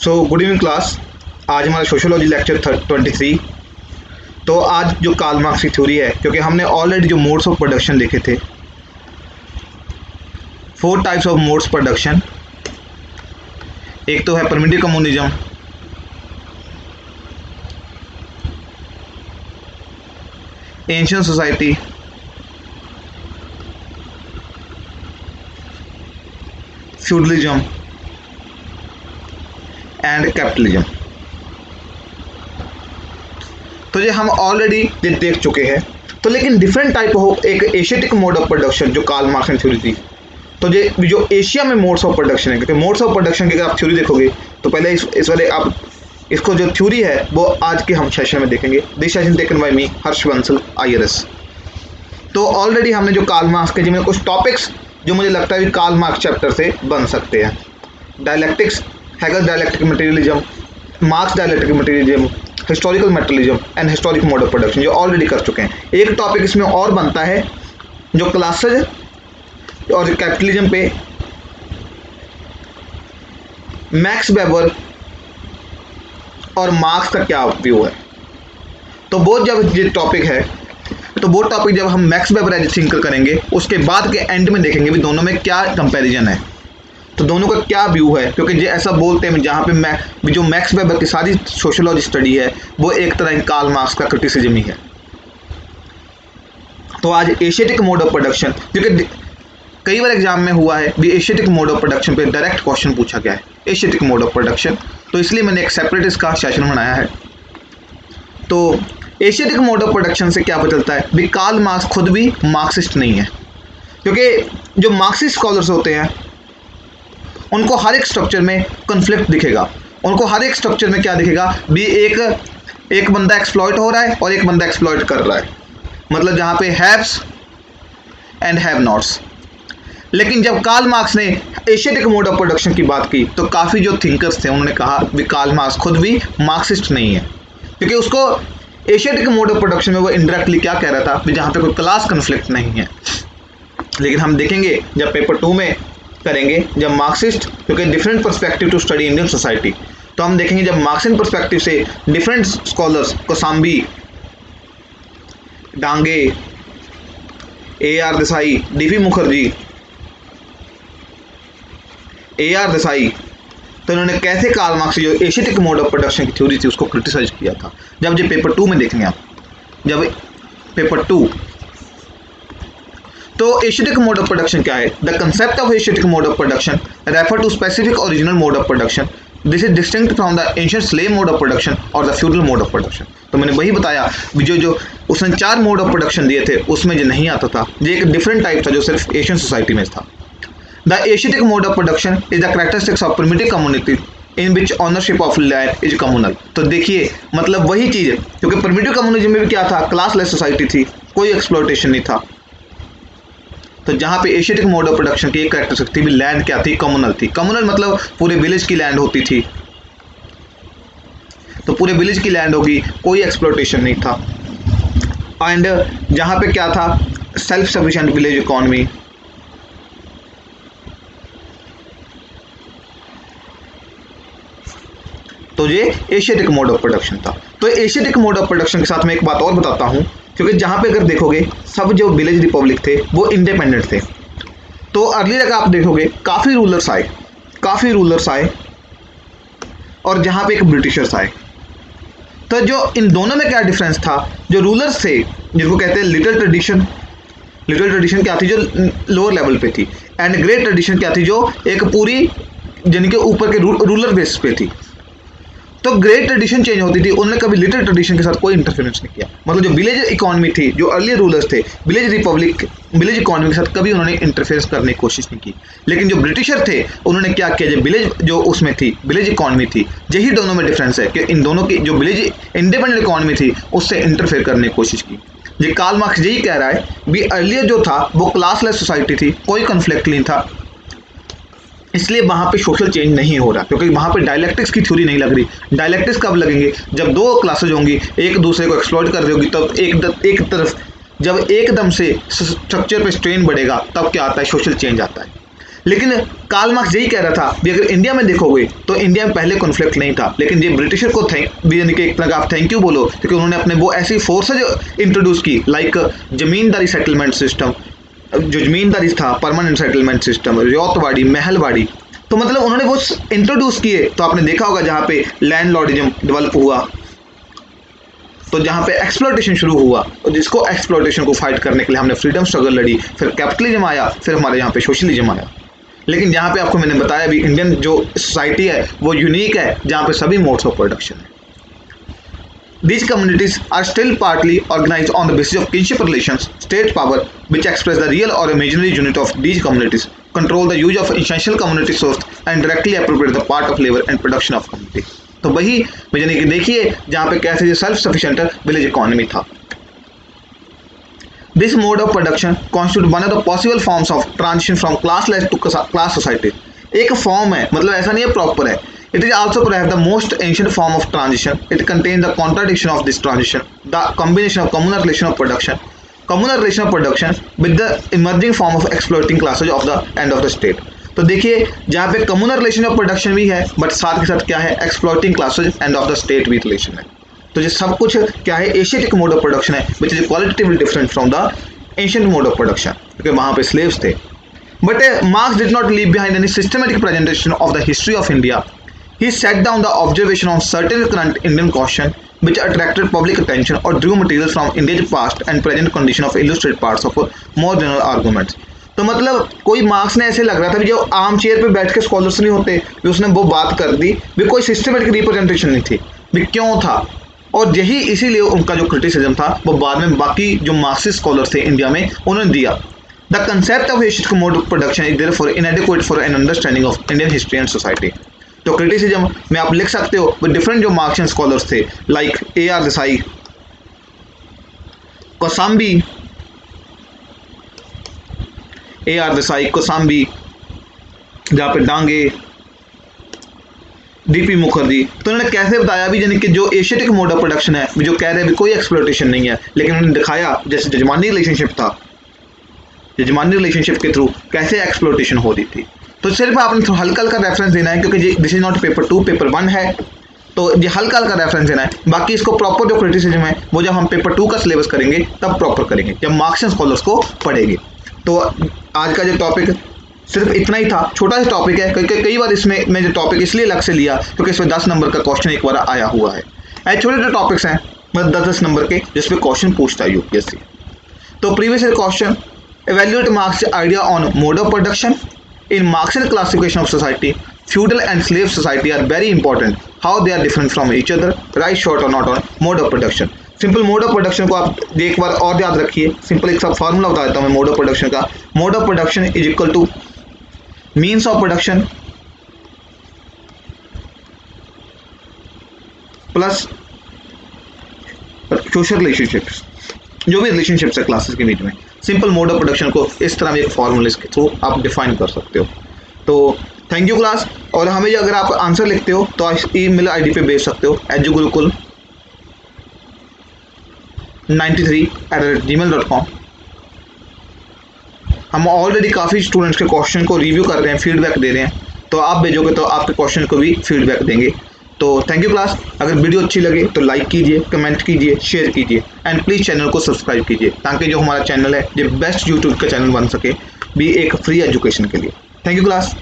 Good evening class. आज हमारा sociology lecture 23। तो आज जो कार्ल मार्क्स की थ्योरी है, क्योंकि हमने ऑलरेडी जो मोड्स ऑफ प्रोडक्शन देखे थे, 4 टाइप्स ऑफ मोड्स प्रोडक्शन। एक तो है primitive communism, ancient society, feudalism and capitalism. तो ये हम ऑलरेडी देख चुके हैं। तो लेकिन डिफरेंट टाइप हो, एक एशियाटिक मोड ऑफ प्रोडक्शन जो कार्ल मार्क्स ने थ्योरी थी। तो ये जो एशिया में मोड्स ऑफ प्रोडक्शन है, क्योंकि मोड्स ऑफ प्रोडक्शन की अगर आप थ्योरी देखोगे तो पहले इस वाले आप इसको जो थ्योरी है वो आज के हम सेशन में देखेंगे। This session taken by me Harsh Bansal IRS। तो ऑलरेडी हमने जो कार्ल मार्क्स के जिनमें कुछ टॉपिक्स जो मुझे लगता है कि कार्ल मार्क्स चैप्टर से बन सकते हैं। Dialectics, Hegel dialectic materialism, marks dialectic materialism, historical materialism and historic mode of production, जो ऑलरेडी कर चुके हैं। एक टॉपिक इसमें और बनता है जो क्लासेज और कैपिटलिज्म पे मैक्स वेबर और मार्क्स का क्या व्यू है। तो वो जब ये टॉपिक है, तो वो टॉपिक जब हम मैक्स वेबर एज थिंकर करेंगे, उसके बाद के एंड में देखेंगे भी दोनों में क्या कंपैरिजन है, तो दोनों का क्या व्यू है। क्योंकि ये ऐसा बोलते हैं जहाँ पे जो मैक्स वेबर की सारी सोशियोलॉजी स्टडी है वो एक तरह की कार्ल मार्क्स का क्रिटिसिज्म ही है। तो आज एशियाटिक मोड ऑफ प्रोडक्शन, क्योंकि कई बार एग्जाम में हुआ है भी एशियाटिक मोड ऑफ प्रोडक्शन पे डायरेक्ट क्वेश्चन पूछा गया है, एशियाटिक मोड ऑफ प्रोडक्शन, तो इसलिए मैंने एक सेपरेट इसका सेशन बनाया है। तो एशियाटिक मोड ऑफ प्रोडक्शन से क्या पता चलता है भी कार्ल मार्क्स खुद भी मार्क्सिस्ट नहीं है। क्योंकि जो मार्क्सिस्ट स्कॉलर्स होते हैं उनको हर एक स्ट्रक्चर में कन्फ्लिक्ट दिखेगा। उनको हर एक स्ट्रक्चर में क्या दिखेगा भी एक बंदा एक्सप्लॉइट हो रहा है और एक बंदा एक्सप्लॉइट कर रहा है, मतलब जहाँ पे हैव्स एंड हैव नॉट्स। लेकिन जब कार्ल मार्क्स ने एशियाटिक मोड ऑफ प्रोडक्शन की बात की तो काफ़ी जो थिंकर्स थे उन्होंने कहा भी कार्ल मार्क्स खुद भी मार्क्सिस्ट नहीं है। क्योंकि उसको एशियाटिक मोड ऑफ प्रोडक्शन में वो इनडायरेक्टली क्या कह रहा था भी जहाँ पे कोई क्लास कन्फ्लिक्ट नहीं है। लेकिन हम देखेंगे जब पेपर 2 में करेंगे, जब मार्क्सिस्ट, क्योंकि different perspective to study Indian society, तो हम देखेंगे जब मार्क्सियन पर्सपेक्टिव से different scholars Kosambi, Dange, AR Desai, DP Mukherjee, AR Desai, तो इन्होंने कैसे कार्ल मार्क्स जो एशियाटिक मोड ऑफ प्रोडक्शन की थ्योरी थी उसको क्रिटिसाइज किया था। जब ये पेपर 2 में देखेंगे आप, जब पेपर 2, तो एशियाटिक मोड ऑफ प्रोडक्शन क्या है। The concept of Asiatic mode of production refer to specific original mode of production. This is distinct from the ancient slave mode of production और the feudal mode of production. तो मैंने वही बताया जो उसने 4 mode of production दिए थे उसमें जो नहीं आता था, ये एक डिफरेंट टाइप था जो सिर्फ एशियन सोसाइटी में था। The Asiatic mode of production is the characteristics of primitive community in which ownership of land is communal. तो देखिए मतलब वही चीज़ है, क्योंकि प्रिमिटिव कम्युनिज्म में भी क्या था, क्लासलेस सोसाइटी थी, कोई एक्सप्लॉयटेशन नहीं था। तो जहाँ पे एशियाटिक मोड ऑफ प्रोडक्शन की एक कैरेक्टरिस्टिक थी भी लैंड क्या थी, कम्युनल थी। कम्युनल मतलब पूरे विलेज की लैंड होती थी, तो पूरे विलेज की लैंड होगी, कोई एक्सप्लॉयटेशन नहीं था। एंड जहाँ पे क्या था, सेल्फ सफिशिएंट विलेज इकोनॉमी। तो ये एशियाटिक मोड ऑफ प्रोडक्शन था। तो एशियाटिक मोड ऑफ प्रोडक्शन के साथ मैं एक बात और बताता हूँ, क्योंकि जहाँ पे अगर देखोगे सब जो विलेज रिपब्लिक थे वो इंडिपेंडेंट थे। तो अर्ली तक आप देखोगे काफ़ी रूलर्स आए और जहाँ पे एक ब्रिटिशर्स आए। तो जो इन दोनों में क्या डिफरेंस था, जो रूलर्स थे जिनको कहते हैं लिटिल ट्रेडिशन क्या थी जो लोअर लेवल पे थी, एंड ग्रेट ट्रेडिशन क्या थी जो एक पूरी जिनके ऊपर के रूलर बेस पे थी। तो ग्रेट ट्रेडिशन चेंज होती थी, उन्होंने कभी लिटिल ट्रेडिशन के साथ कोई इंटरफेरेंस नहीं किया। मतलब जो विलेज इकोनॉमी थी, जो अर्ली रूलर्स थे, विलेज इकोनॉमी के साथ कभी उन्होंने इंटरफेरेंस करने की कोशिश नहीं की। लेकिन जो ब्रिटिशर थे उन्होंने क्या किया, जो विलेज जो उसमें थी, विलेज इकोनॉमी थी, यही दोनों में डिफरेंस है कि इन दोनों की जो विलेज इंडिपेंडेंट इकोनॉमी थी उससे इंटरफेयर करने की कोशिश की। ये कार्ल मार्क्स यही कह रहा है भी अर्लियर जो था वो क्लासलेस सोसाइटी थी, कोई कन्फ्लिक्ट नहीं था, इसलिए वहाँ पे सोशल चेंज नहीं हो रहा, क्योंकि वहाँ पे डायलेक्टिक्स की थ्योरी नहीं लग रही। डायलेक्टिक्स कब लगेंगे, जब 2 क्लासेज होंगी, एक दूसरे को एक्सप्लॉइट कर रही होगी, तब एक तरफ जब एकदम से स्ट्रक्चर पे स्ट्रेन बढ़ेगा तब क्या आता है, सोशल चेंज आता है। लेकिन कार्ल मार्क्स यही कह रहा था भी अगर इंडिया में देखोगे तो इंडिया में पहले कॉन्फ्लिक्ट नहीं था, लेकिन ये ब्रिटिशर को यानी कि एक तरह का आप थैंक यू बोलो, क्योंकि उन्होंने अपने वो ऐसी फोर्सेज इंट्रोड्यूस की, लाइक जमींदारी सेटलमेंट सिस्टम, जो जमींदारी था, परमानेंट सेटलमेंट सिस्टम, रियायतवाड़ी, महलवाड़ी, तो मतलब उन्होंने वो इंट्रोड्यूस किए। तो आपने देखा होगा जहाँ पे लैंडलॉर्डिज्म डेवलप हुआ, तो जहाँ पे एक्सप्लॉयटेशन शुरू हुआ, और जिसको एक्सप्लॉयटेशन को फाइट करने के लिए हमने फ्रीडम स्ट्रगल लड़ी, फिर कैपिटलिज्म आया, फिर हमारे यहाँ पे सोशलिज्म आया। लेकिन जहाँ पे आपको मैंने बताया भी इंडियन जो सोसाइटी है वो यूनिक है, जहाँ पे सभी मोड्स ऑफ प्रोडक्शन है। These communities are still partly organized on the basis of kinship relations. State power, which express the real or imaginary unit of these communities, control the use of essential community source and directly appropriate the part of labor and production of community. तो वही यानी कि देखिए जहाँ पे कैसे self sufficient village economy था। This mode of production constitutes one of the possible forms of transition from classless to class society. एक फॉर्म है, मतलब ऐसा नहीं है प्रॉपर है। It is also perhaps the most ancient form of transition. It contains the contradiction of this transition, the combination of communal relation of production with the emerging form of exploiting classes of the end of the state. तो देखिए जहाँ पे communal relation of production भी है, but साथ के साथ क्या है, exploiting classes end of the state भी रिलेशन है। तो ये सब कुछ क्या है, एशियाटिक मोड ऑफ प्रोडक्शन है, which is qualitatively different from the ancient mode of production, क्योंकि वहाँ पे स्लेव्स थे। But marks did not leave behind any systematic presentation of the history of India. He set down the observation on certain current Indian question which attracted public attention or drew materials from India's past and present condition of illustrate parts of more general arguments. तो मतलब कोई marks ने ऐसे लग रहा था भी जो आम चेयर पे बैठ के स्कॉलर्स नहीं होते भी उसने वो बात कर दी भी, कोई सिस्टमेटिक रिप्रेजेंटेशन नहीं थी भी, क्यों था, और यही इसीलिए उनका जो क्रिटिसिज्म था वो बाद में बाकी जो मार्क्सिस्ट स्कॉलर्स थे इंडिया में उन्होंने दिया। The concept of Asiatic mode of production is therefore इनएडिक्वेट for an understanding of Indian history and society. तो क्रिटिसिज्म में आप लिख सकते हो विद डिफरेंट जो मार्क्सियन स्कॉलर्स थे, like A.R. Desai, Kosambi, A.R. Desai, Kosambi, जहाँ पे डांगे, D.P. मुखर्जी, तो उन्होंने कैसे बताया भी यानी कि जो एशियाटिक मोड ऑफ प्रोडक्शन है जो कह रहे हैं भी कोई एक्सप्लॉयटेशन नहीं है, लेकिन उन्होंने दिखाया जैसे जजमानी रिलेशनशिप था, जजमानी रिलेशनशिप के थ्रू कैसे एक्सप्लॉयटेशन हो रही थी। तो सिर्फ आपने हल्का हल्का रेफरेंस देना है, क्योंकि this is not paper 2, paper 1 है, तो ये हल्का हल्का रेफरेंस देना है। बाकी इसको प्रॉपर जो क्रिटिसिज्म है वो जब हम पेपर 2 का सिलेबस करेंगे तब प्रॉपर करेंगे, जब मार्क्सियन स्कॉलर्स को पढ़ेंगे। तो आज का जो टॉपिक सिर्फ इतना ही था, छोटा सा टॉपिक है, क्योंकि कई बार इसमें मैं जो टॉपिक इसलिए अलग से लिया क्योंकि इसमें 10 नंबर का क्वेश्चन एक बार आया हुआ है। ऐसे छोटे छोटे टॉपिक्स हैं मतलब 10-10 नंबर के जिसपे क्वेश्चन पूछता है UPSC। तो previous question, evaluate Marx's idea on mode of production. In Marxian classification of society, feudal and slave society are very important. How they are different from each other? Right, short or not on mode of production. Simple mode of production को आप एक बार और याद रखिए। Simple एक सब formula बता देता हूँ मैं मोड ऑफ प्रोडक्शन का। Mode of production is equal two means of production plus social relationships, जो भी रिलेशनशिप्स है क्लासेस के बीच में। सिंपल मोड ऑफ प्रोडक्शन को इस तरह एक फॉर्मूले के थ्रू आप डिफाइन कर सकते हो। तो थैंक यू क्लास, और हमें अगर आप आंसर लिखते हो तो ईमेल आईडी पे भेज सकते हो gurukul 93@gmail.com। हम ऑलरेडी काफ़ी स्टूडेंट्स के क्वेश्चन को रिव्यू कर रहे हैं, फीडबैक दे रहे हैं, तो आप भेजोगे तो आपके क्वेश्चन को भी फीडबैक देंगे। तो थैंक यू क्लास। अगर वीडियो अच्छी लगे तो लाइक कीजिए, कमेंट कीजिए, शेयर कीजिए, एंड प्लीज़ चैनल को सब्सक्राइब कीजिए, ताकि जो हमारा चैनल है ये बेस्ट यूट्यूब का चैनल बन सके भी एक फ्री एजुकेशन के लिए। Thank you class.